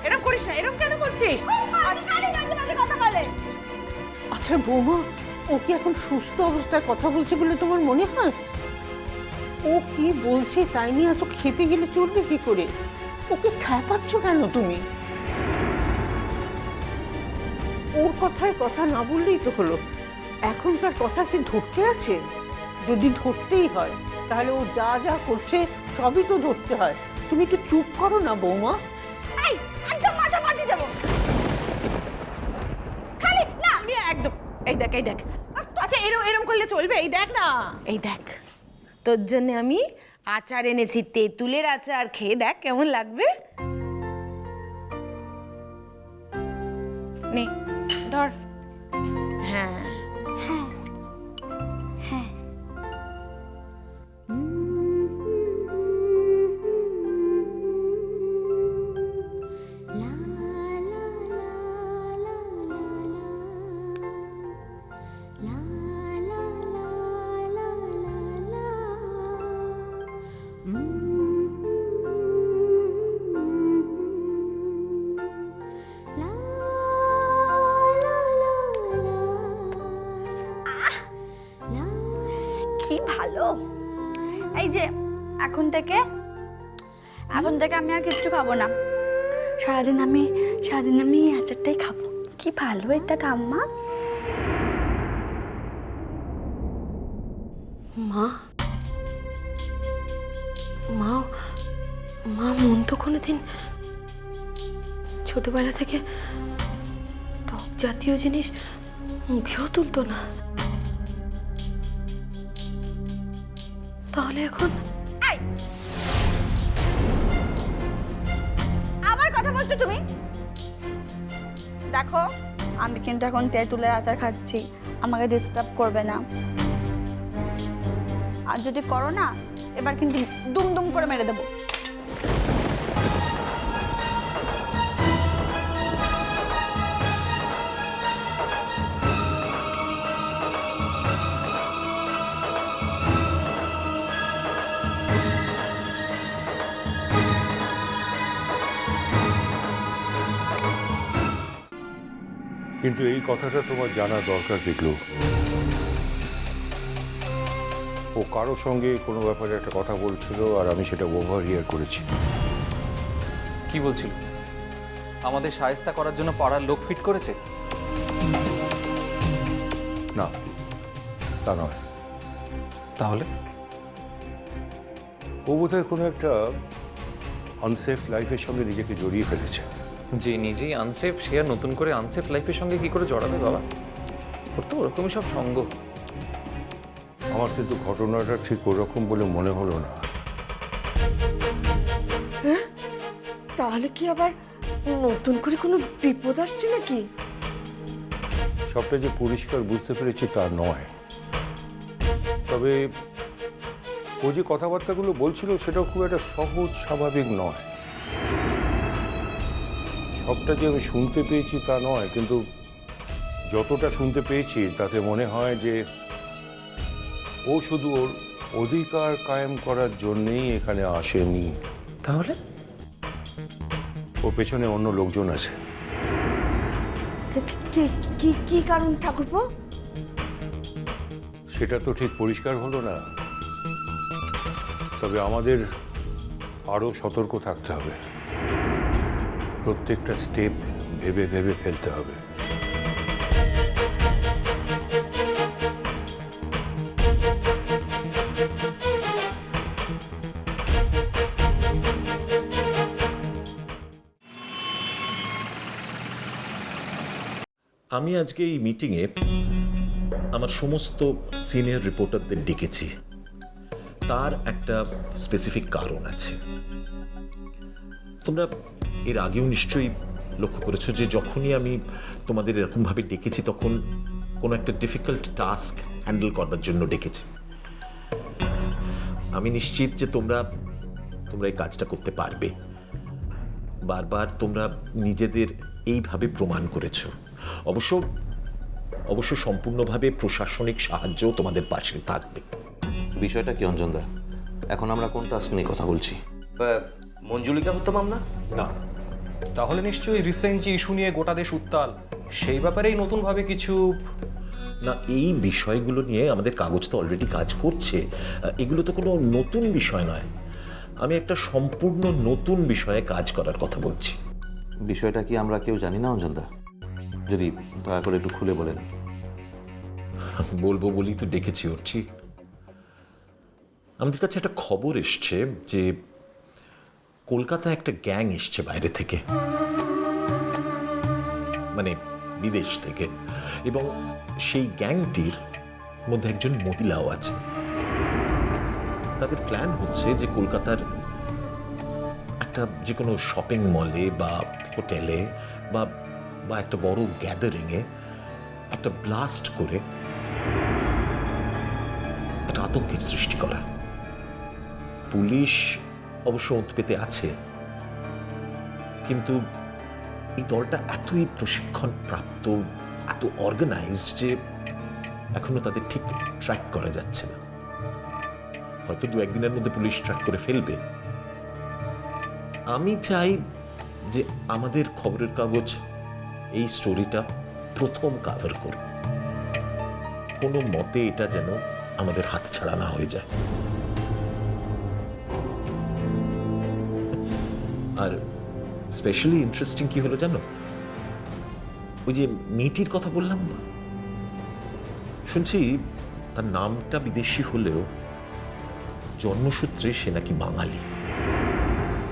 এরকম করিস না, এরকম কেন করছিস? কথা বলে। আচ্ছা বৌমা, ও কি এখন সুস্থ অবস্থায় কথা বলছে বলে তোমার মনে হয়? ও কি বলছে তাই নিয়ে এত খেপে গেলে চলবে কি করে? ওকে খেপাচ্ছ কেন তুমি? ওর কথায় কথা না বললেই তো হলো। এখনকার কথা কি ধরতে আছে? যদি ধরতেই হয় তাহলে ও যা যা করছে সবই তো ধরতে হয়। তুমি একটু চুপ করো না বৌমা। একদম মাথা ফাটিয়ে দেবো। খালি না, একদম। এই দেখ, এই দেখ। আচ্ছা এরম করলে চলবে? এই দেখ না, এই দেখ, তোর জন্য আমি আচার এনেছি, তেঁতুলের আচার। খেয়ে দেখ কেমন লাগবে। নে ধর। হ্যাঁ কি ভালো। এই যে এখন থেকে আমি আর কিচ্ছু খাবো না। সারাদিন আমি এই আচারটাই খাবো। কি ভালো এটা ঠাম্মা। মা মা মা মন তো কোনোদিন ছোটবেলা থেকে টক জাতীয় জিনিস মুখেও তুলতো না, তাহলে এখন আবার কথা বলছো তুমি? দেখো আমি কিন্তু এখন তেঁতুলের আচার খাচ্ছি, আমাকে ডিস্টার্ব করবে না। আর যদি করো না, এবার কিন্তু দুম দুম করে মেরে দেবো। কিন্তু এই কথাটা তোমার জানা দরকার দেখলো। ও কারো সঙ্গে কোনো ব্যাপারে একটা কথা বলছিল আর আমি সেটা ওভার হিয়ার করেছি। কি বলছিল? আমাদের শায়েস্তা করার জন্য পাড়ার লোক ফিট করেছে? না, তা নয়। তাহলে ও বোধহয় কোনো একটা আনসেফ লাইফের সঙ্গে নিজেকে জড়িয়ে ফেলেছে। যে নিজেই আনসেফ, সে আর নতুন করে আনসেফ লাইফের সঙ্গে কি করে জড়াবে বাবা? ওর তো ওরকমই সব সঙ্গ। আমার কিন্তু ঘটনাটা ঠিক ওরকম বলে মনে হলো না। তাহলে কি আবার নতুন করে কোনো বিপদ আসছে নাকি? সবটা যে পরিষ্কার বুঝতে পেরেছি তা নয়, তবে ও যে কথাবার্তাগুলো বলছিল সেটাও খুব একটা সহজ স্বাভাবিক নয়। সবটা যে আমি শুনতে পেয়েছি তা নয়, কিন্তু যতটা শুনতে পেয়েছি তাতে মনে হয় যে ও শুধু ওর অধিকার কায়েম করার জন্যেই এখানে আসেনি। তাহলে ওর পেছনে অন্য লোকজন আছে। কি কারণ ঠাকুরপো? সেটা তো ঠিক পরিষ্কার হলো না, তবে আমাদের আরো সতর্ক থাকতে হবে। প্রত্যেকটা স্টেপ ভেবে ভেবে ফেলতে হবে। আমি আজকে এই মিটিংয়ে আমার সমস্ত সিনিয়র রিপোর্টারদের ডেকেছি। তার একটা স্পেসিফিক কারণ আছে। তোমরা এর আগেও নিশ্চয়ই লক্ষ্য করেছো যে যখনই আমি তোমাদের এরকমভাবে ডেকেছি তখন কোনো একটা ডিফিকাল্ট টাস্ক হ্যান্ডেল করবার জন্য ডেকেছি। আমি নিশ্চিত যে তোমরা এই কাজটা করতে পারবে। বারবার তোমরা নিজেদের এইভাবে প্রমাণ করেছো। অবশ্য সম্পূর্ণভাবে প্রশাসনিক সাহায্য তোমাদের পাশে থাকবে। বিষয়টা কি অঞ্জনদা? এখন আমরা কোন টাস্ক নিয়ে কথা বলছি? মঞ্জুলিকা হত্যা মামলা? না, তাহলে নিশ্চয়ই রিসেন্ট যে ইস্যু নিয়ে গোটা দেশ উত্তাল, সেই ব্যাপারেই নতুনভাবে কিছু। না, এই বিষয়গুলো নিয়ে আমাদের কাগজ তো অলরেডি কাজ করছে। এগুলো তো কোনো নতুন বিষয় নয়। আমি একটা সম্পূর্ণ নতুন বিষয়ে কাজ করার কথা বলছি। বিষয়টা কি আমরা কেউ জানি না অঞ্জনদা? যদি দয়া করে একটু খুলে বলেন। বলবো বলেই তো ডেকেছি উঠছি। আমাদের কাছে একটা খবর এসছে যে কলকাতায় একটা গ্যাং এসছে বাইরে থেকে, মানে বিদেশ থেকে, এবং সেই গ্যাংটির মধ্যে একজন মহিলাও আছে। তাদের প্ল্যান হচ্ছে যে কলকাতার একটা যে কোনো শপিং মলে বা হোটেলে বা একটা বড় গ্যাদারিংয়ে একটা ব্লাস্ট করে একটা আতঙ্কের সৃষ্টি করা। পুলিশ অবশ্য ওঁত পেতে আছে, কিন্তু এই দলটা এতই প্রশিক্ষণ প্রাপ্ত, এত অর্গানাইজড যে এখনো তাদের ঠিক ট্র্যাক করা যাচ্ছে না। হয়তো 2-1 দিনের মধ্যে পুলিশ ট্র্যাক করে ফেলবে। আমি চাই যে আমাদের খবরের কাগজ এই স্টোরিটা প্রথম কাভার করুক। কোনো মতে এটা যেন আমাদের হাতছাড়া না হয়ে যায়। আর স্পেশালি ইন্টারেস্টিং কি হলো জানো? ওই যে মেয়েটির কথা বললাম না, শুনছি তার নামটা বিদেশি হলেও জন্মসূত্রে সে নাকি বাঙালি।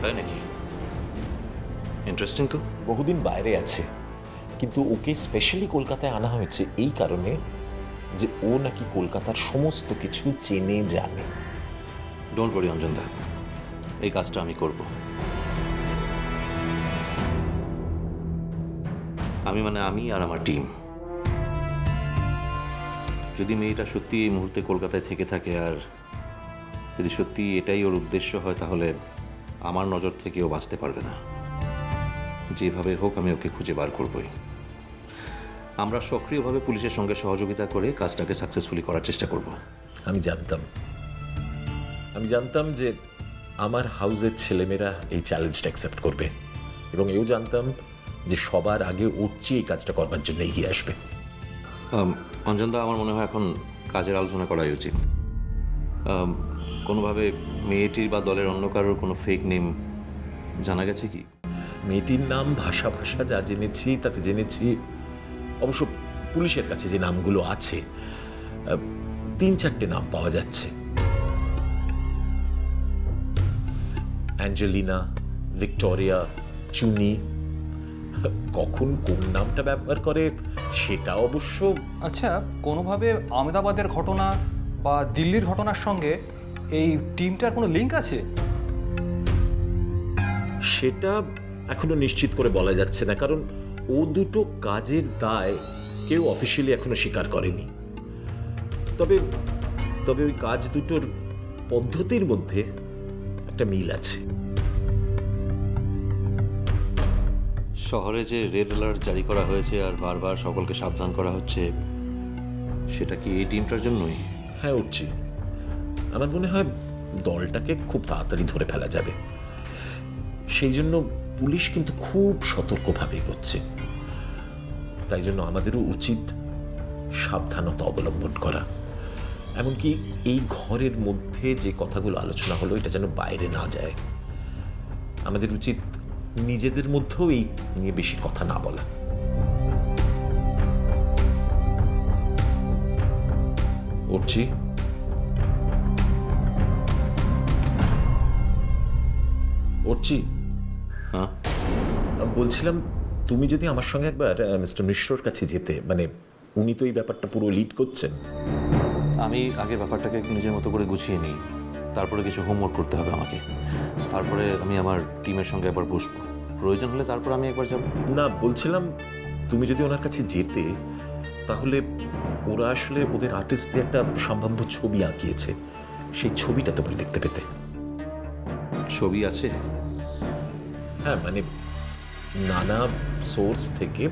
তাই নাকি? ইন্টারেস্টিং তো। বহুদিন বাইরে আছে, কিন্তু ওকে স্পেশালি কলকাতায় আনা হয়েছে এই কারণে যে ও নাকি কলকাতার সমস্ত কিছু চেনে জানে। ডোন্ট ওয়ারি অঞ্জনদা, এই কাজটা আমি করব। আমি আর আমার টিম। যদি মেয়েটা সত্যি এই মুহূর্তে কলকাতায় থেকে থাকে, আর যদি সত্যি এটাই ওর উদ্দেশ্য হয়, তাহলে আমার নজর থেকেও বাঁচতে পারবে না। যেভাবে হোক আমি ওকে খুঁজে বার করবই। আমরা সক্রিয়ভাবে পুলিশের সঙ্গে সহযোগিতা করে কাজটাকে সাকসেসফুলি করার চেষ্টা করব। আমি জানতাম যে আমার হাউসের ছেলেমেয়েরা এই চ্যালেঞ্জটা অ্যাকসেপ্ট করবে, এবং এও জানতাম যে সবার আগে উঠছি এই কাজটা করবার জন্য এগিয়ে আসবে। অঞ্জনদা, আমার মনে হয় এখন কাজের আলোচনা করাই উচিত। কোনোভাবে মেয়েটির বা দলের অন্য কারোর কোনো ফেক নেম জানা গেছে কি? মেয়েটির নাম ভাষা যা জেনেছি তাতে জেনেছি, অবশ্য পুলিশের কাছে যে নামগুলো আছে 3-4টে নাম পাওয়া যাচ্ছে। অ্যাঞ্জেলিনা, ভিক্টোরিয়া, চুনি। কখন কোন নামটা ব্যবহার করে সেটা অবশ্য। আচ্ছা, কোনোভাবে আহমেদাবাদের ঘটনা বা দিল্লির ঘটনার সঙ্গে এই টিমটার কোনো লিঙ্ক আছে? সেটা এখনো নিশ্চিত করে বলা যাচ্ছে না, কারণ ও দুটো কাজের দায় কেউ অফিসিয়ালি এখনো স্বীকার করেনি। তবে ওই কাজ দুটোর পদ্ধতির মধ্যে একটা মিল আছে। শহরে যে রেড অ্যালার্ট জারি করা হয়েছে আর বারবার সকলকে সাবধান করা হচ্ছে, সেটা কি এই টিমটার জন্যই? হ্যাঁ, উঠছি। আমার মনে হয় দলটাকে খুব তাড়াতাড়ি ধরে ফেলা যাবে। সেই জন্য পুলিশ কিন্তু খুব সতর্কভাবে এগোচ্ছে। তাই জন্য আমাদেরও উচিত সাবধানতা অবলম্বন করা। এমনকি এই ঘরের মধ্যে যে কথাগুলো আলোচনা হলো এটা যেন বাইরে না যায়। আমাদের উচিত নিজেদের মধ্যেও এই নিয়ে বেশি কথা না বলা। উঠছি। হ্যাঁ, বলছিলাম, তুমি যদি আমার সঙ্গে একবার মিস্টার মিশ্রর কাছে যেতে, মানে উনি তো এই ব্যাপারটা পুরো লিড করছেন। আমি আগে ব্যাপারটাকে একটু নিজের মতো করে গুছিয়ে নিই, তারপরে কিছু হোমওয়ার্ক করতে হবে আমাকে। তারপরে আমি আমার টিমের সঙ্গে একবার বসবো, প্রয়োজন হলে তারপর আমি একবার যাব। না, বলছিলাম তুমি যদি ওনার কাছে যেতে, তাহলে ওরা আসলে ওদের আর্টিস্টদের একটা সম্ভাব্য ছবি আঁকিয়েছে, সেই ছবিটা তোমরা দেখতে পেতে। ছবি আছে? হ্যাঁ, মানে নানা সোর্স থেকে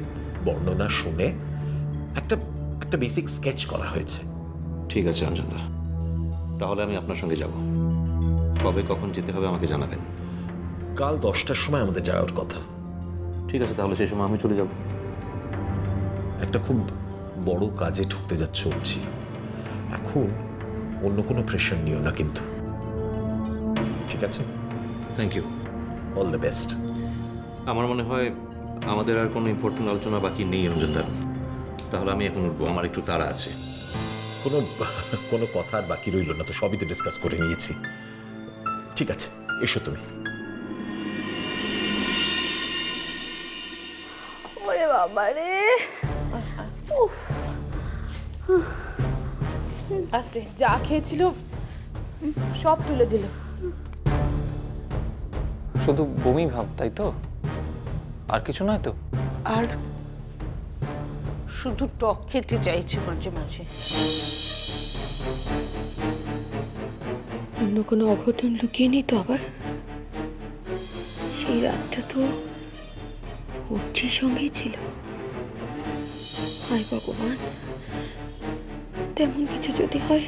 বর্ণনা শুনে একটা বেসিক স্কেচ করা হয়েছে। ঠিক আছে অঞ্জনদা, তাহলে আমি আপনার সঙ্গে যাব। কবে কখন যেতে হবে আমাকে জানাবেন। কাল 10টার সময় আমাদের যাওয়ার কথা। ঠিক আছে, তাহলে সেই সময় আমি চলে যাব। একটা খুব বড় কাজে ঢুকতে যা চলছি, এখন অন্য কোনো প্রেশার নিও না কিন্তু, ঠিক আছে? Thank you. All the best. আমার মনে হয় আমাদের আর কোনো ইম্পর্টেন্ট আলোচনা বাকি নেই রঞ্জনদা। তাহলে আমি এখন উঠবো, আমার একটু তাড়া আছে। কোনো কোনো কথা আর বাকি রইল না তো, সবই তো ডিসকাস করে নিয়েছি। ঠিক আছে, এসো তুমি। ওরে বাবা রে, আস্তে, যা খেয়েছিল সব তুলে দিল। শুধু বমি ভাব, তাই তো? আর কিছু নয় তো? আর শুধু টক খেতে চাইছে মাঝে মাঝে। অন্য কোনো অঘটন লুকিয়ে নেই তো আবার? সেই রাতটা তো ভর্তির সঙ্গেই ছিল। হায় ভগবান, তেমন কিছু যদি হয়।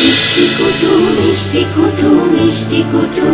মিষ্টি কুটু মিষ্টি কুটু মিষ্টি কুটু।